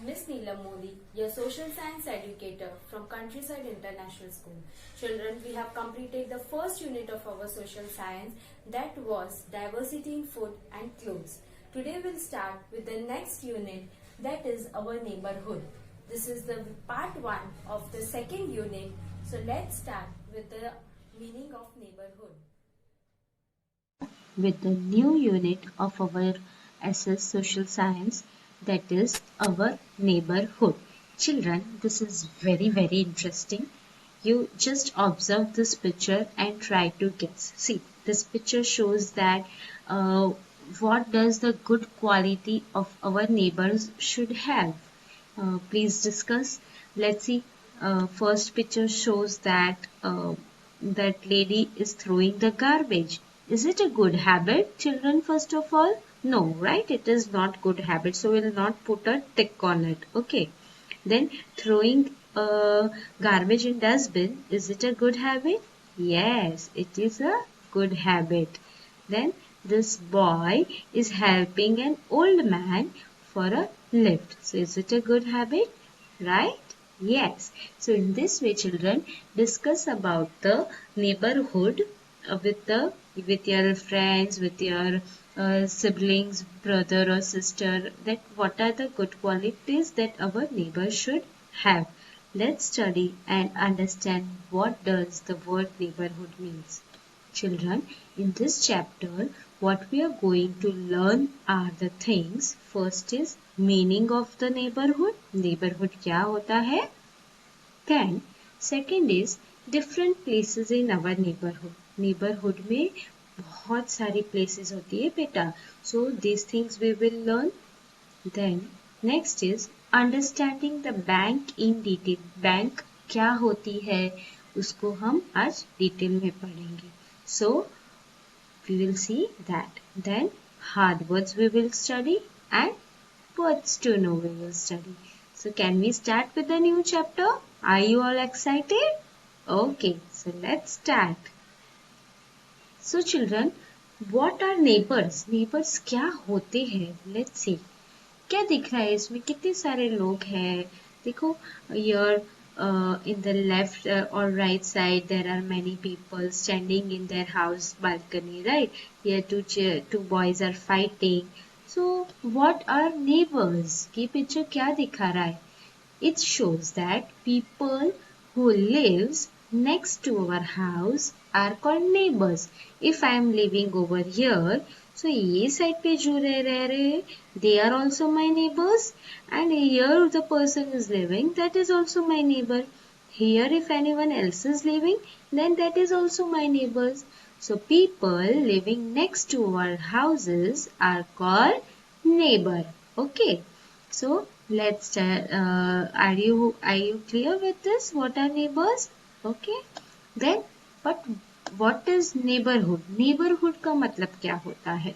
Miss Neelam Modi, your social science educator from Countryside International School. Children, we have completed the first unit of our social science, that was diversity in food and clothes. Today we'll start with the next unit, that is our neighborhood. This is the part 1 of the second unit. So let's start with the meaning of neighborhood. With the new unit of our SS Social Science, that is our neighborhood. Children, this is very interesting. You just observe this picture and try to guess. See, this picture shows that what does the good quality of our neighbors should have. Please discuss. Let's see. First picture shows that that lady is throwing the garbage. Is it a good habit, children, first of all? No, right? It is not good habit. So we'll not put a tick on it. Okay. Then throwing garbage in dustbin. Is it a good habit? Yes, it is a good habit. Then this boy is helping an old man for a lift. So is it a good habit? Right? Yes. So in this way, children, discuss about the neighborhood with your friends, with your siblings, brother or sister, that what are the good qualities that our neighbor should have. Let's study and understand what does the word neighborhood means. Children, in this chapter, what we are going to learn are the things. First is meaning of the neighborhood. Neighborhood क्या होता है? Then, second is different places in our neighborhood. Neighborhood में बहुत सारी places होती है बेटा. So these things we will learn. Then next is understanding the bank in detail. Bank क्या होती है उसको हम आज डिटेल में पढ़ेंगे. So we will see that. Then hard words we will study and words to know we will study. So can we start with the new chapter? Are you all excited? Okay, so let's start. So children, what are neighbors? Neighbors क्या होते हैं? Let's see. क्या दिख रहा है इसमें? कितने सारे लोग हैं? देखो, here in the left or right side there are many people standing in their house balcony, right? Here two boys are fighting. So what are neighbors? ये picture क्या दिखा रहा है? It shows that people who lives next to our house are called neighbors. If I am living over here, so ये side पे जो रह रहे they are also my neighbors, and here the person is living, that is also my neighbor. Here if anyone else is living, then that is also my neighbors. So people living next to our houses are called neighbor. Okay. So let's are you clear with this? What are neighbors? Okay. Then but what is neighborhood? Neighborhood का मतलब क्या होता है?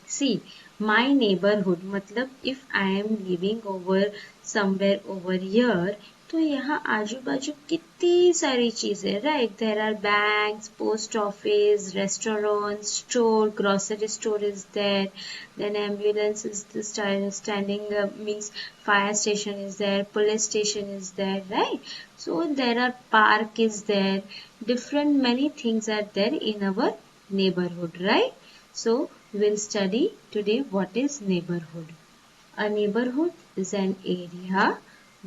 See, my neighborhood मतलब if I am living over somewhere over here, तो यहाँ आजू बाजू कितनी सारी चीजें, right? There are banks, post office, restaurants, store, grocery store is there. Then ambulance is standing, means fire station is there, police station is there, right? So there are park is there. Different many things are there in our neighborhood, right? So we'll study today what is neighborhood. A neighborhood is an area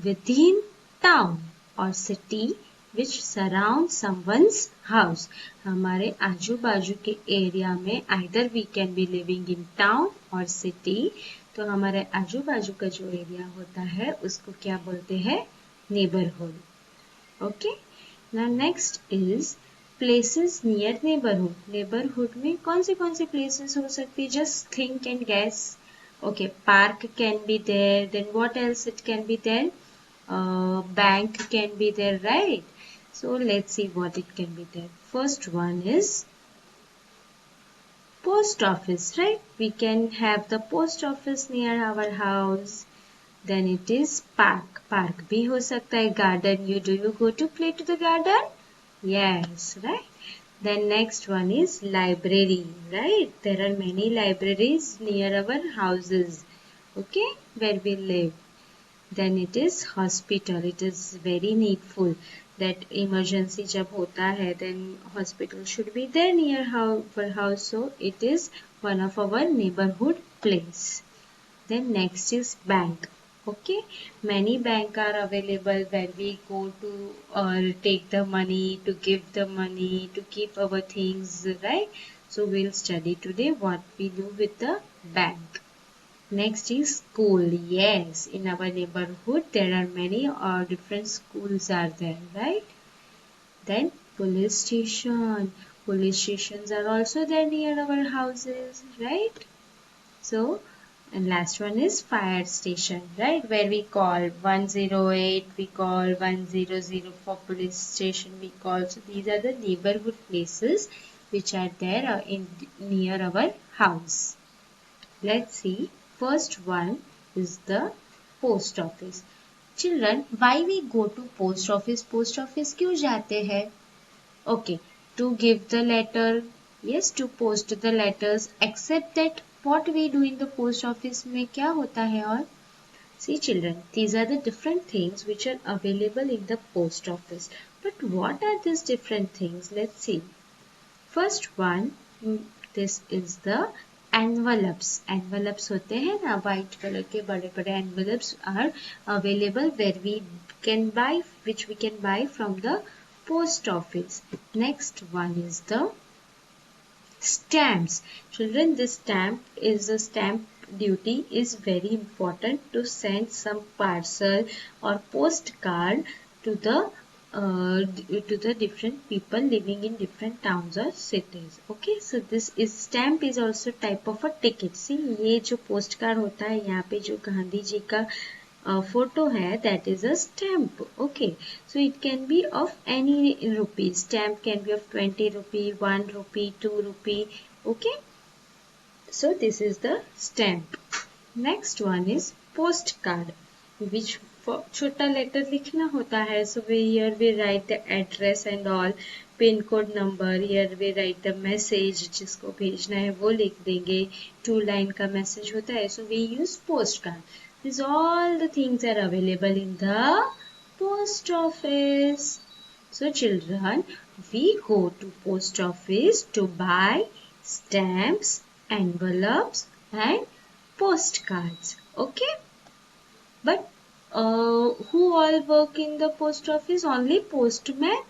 within town or city which surrounds someone's house. हमारे आजू बाजू के area में either we can be living in town or city. तो हमारे आजू बाजू का जो एरिया होता है उसको क्या बोलते हैं? Neighborhood. Okay. Now next is places near neighborhood. Neighborhood में कौन सी places हो सकती है? Just think and guess. Okay, park can be there. Then what else it can be there? Bank can be there, right? So let's see what it can be there. First one is post office, right? We can have the post office near our house. Then it is park. Park भी हो सकता है. Garden. Do you go to play to the garden? Yes, right? Then next one is library, right? There are many libraries near our houses, okay, where we live. Then it is hospital. It is very needful that emergency जब होता है then hospital should be there near our house. So it is one of our neighborhood place. Then next is bank. Okay, many bank are available where we go to take the money, to give the money, to keep our things, right? So we'll study today what we do with the bank. Next is school. Yes, in our neighborhood there are many different schools are there, right? Then police station. Police stations are also there near our houses, right? So, and last one is fire station, right? Where we call 108, we call 100 for police station, we call. So these are the neighborhood places which are there in near our house. Let's see. First one is the post office. Children, why we go to post office? Post office क्यों जाते हैं? Okay, to give the letter, yes, to post the letters, except that what we do in the post office में क्या होता है और? See children, these are the different things which are available in the post office. But what are these different things? Let's see. First one, this is the envelopes. Envelopes होते हैं ना white color के बड़े बड़े envelopes are available where we can buy, which we can buy from the post office. Next one is the stamps. Children, this stamp duty is very important to send some parcel or postcard to the different people living in different towns or cities. Okay, so this is stamp is also type of a ticket. See, ये जो postcard होता है यहाँ पे जो गांधी जी का photo hai, that is a stamp. Okay, so it can be of any rupee. Stamp can be of 20 rupee, 1 rupee, 2 rupee. Okay, so this is the stamp. Next one is postcard, which for छोटा letter लिखना होता है. So here we write the address and all, pin code number. Here we write the message, जिसको भेजना है वो लिख देंगे. 2 line का message होता है. So we use postcard. These all the things are available in the post office. So children, we go to post office to buy stamps, envelopes and postcards. Okay? But who all work in the post office? Only postman?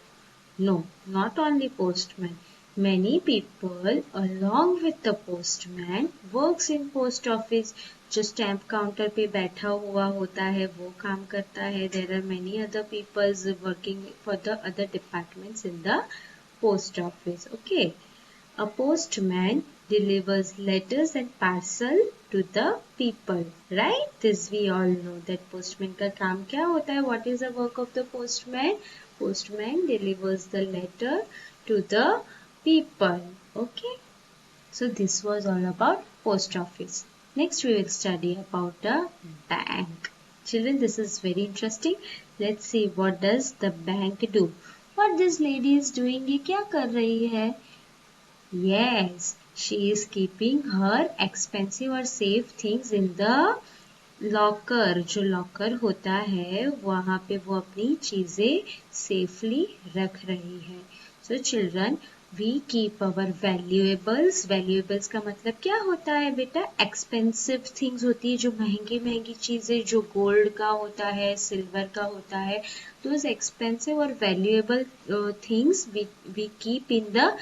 No, not only postman. Many people along with the postman works in post office. जो stamp counter पे बैठा हुआ होता है वो काम करता है. There are many other people working for the other departments in the post office. Okay. A postman delivers letters and parcel to the people. Right? This we all know that postman का काम क्या होता है? What is the work of the postman? Postman delivers the letter to the people. Okay. So this was all about post office. Next we will study about the bank. Children, this is very interesting. Let's see what does the bank do. What this lady is doing? ये क्या कर रही है? Yes, she is keeping her expensive or safe things in the locker. जो locker होता है वहाँ पे वो अपनी चीजें सेफली रख रही है. So children, we keep our valuables. Valuables का मतलब क्या होता है बेटा? एक्सपेंसिव थिंग्स होती है, जो महंगी महंगी चीजें, जो गोल्ड का होता है, सिल्वर का होता है. दोज एक्सपेंसिव और valuable things we keep in the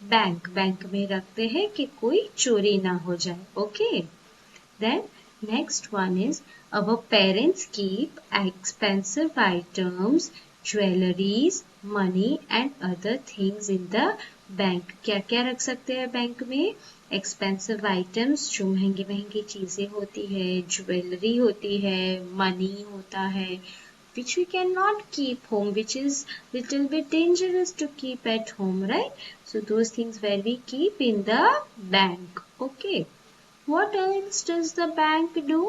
bank. Bank में रखते हैं कि कोई चोरी ना हो जाए. Okay. Then next one is our parents keep expensive items, jewelries, money and other things in the bank. क्या क्या रख सकते हैं बैंक में? Expensive items, जो महंगी महंगी चीजें होती है, ज्वेलरी होती है, मनी होता है, which we cannot keep home, which is little bit dangerous to keep at home, right? So those things where we keep in the bank. Okay. What else does the bank do?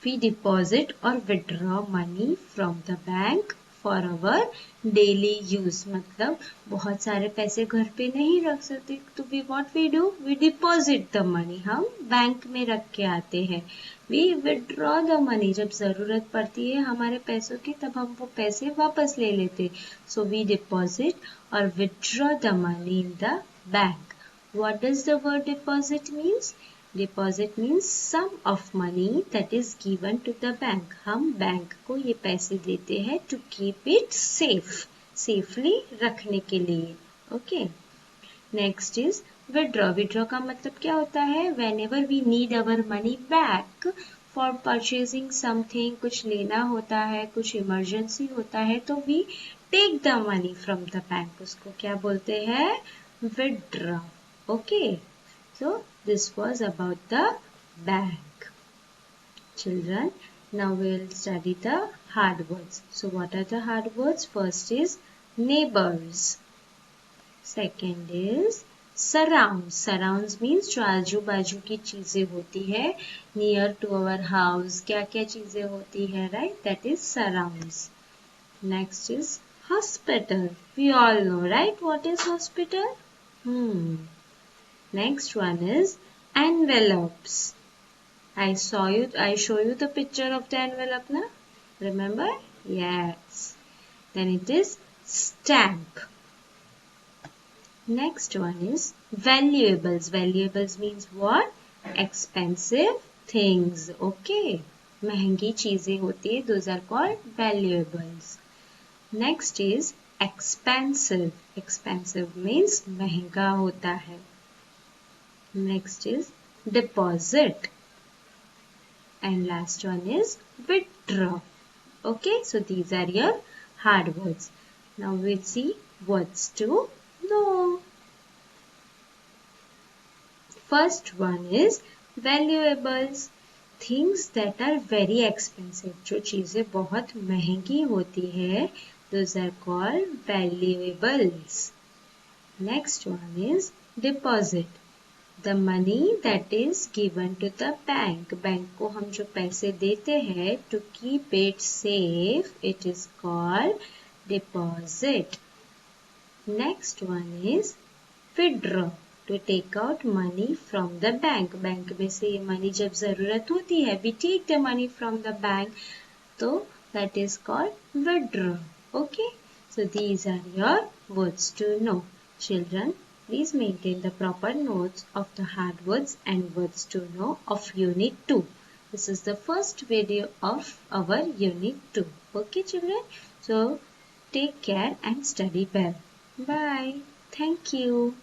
We deposit or withdraw money from the bank for our daily use. मतलब बहुत सारे पैसे घर पे नहीं रख सकते तो what we do? We deposit the money. हम बैंक में रख के आते हैं. We withdraw the money. जब ज़रूरत पड़ती है हमारे पैसों की तब हम वो पैसे वापस ले लेते. So we deposit or withdraw the money in the bank. What does the word deposit means? Deposit means sum of money that is given to the bank. हम बैंक को ये पैसे देते हैं to keep it safe. Safely रखने के लिए. Okay. Next is withdraw. Withdraw का मतलब क्या होता है? Whenever we need our money back for purchasing something, कुछ लेना होता है, कुछ emergency होता है तो we take the money from the bank. उसको क्या बोलते हैं? Withdraw. Okay. So this was about the bank. Children, now we will study the hard words. So what are the hard words? First is neighbors. Second is surrounds. Surrounds means जो आजू बाजू की चीजें होती है, near to our house, क्या क्या चीजें होती है, right? That is surrounds. Next is hospital. We all know, right? What is hospital? Next one is envelopes. I show you the picture of the envelope now. Remember? Yes. Then it is stamp. Next one is valuables. Valuables means what? Expensive things. Okay. महंगी चीजें होती है. Those are called valuables. Next is expensive. Expensive means महंगा होता है. Next is deposit. And last one is withdraw. Okay, so these are your hard words. Now we'll see words to know. First one is valuables. Things that are very expensive. जो चीजें बहुत महंगी होती है, those are called valuables. Next one is deposit. The money that is given to the bank. Bank को हम जो पैसे देते हैं to keep it safe, it is called deposit. Next one is withdraw. To take out money from the bank. Bank में से ये money जब ज़रूरत होती है, we take the money from the bank. So that is called withdraw. Okay? So these are your words to know. Children, please maintain the proper notes of the hard words and words to know of Unit 2. This is the first video of our Unit 2. Okay, children? So, take care and study well. Bye. Thank you.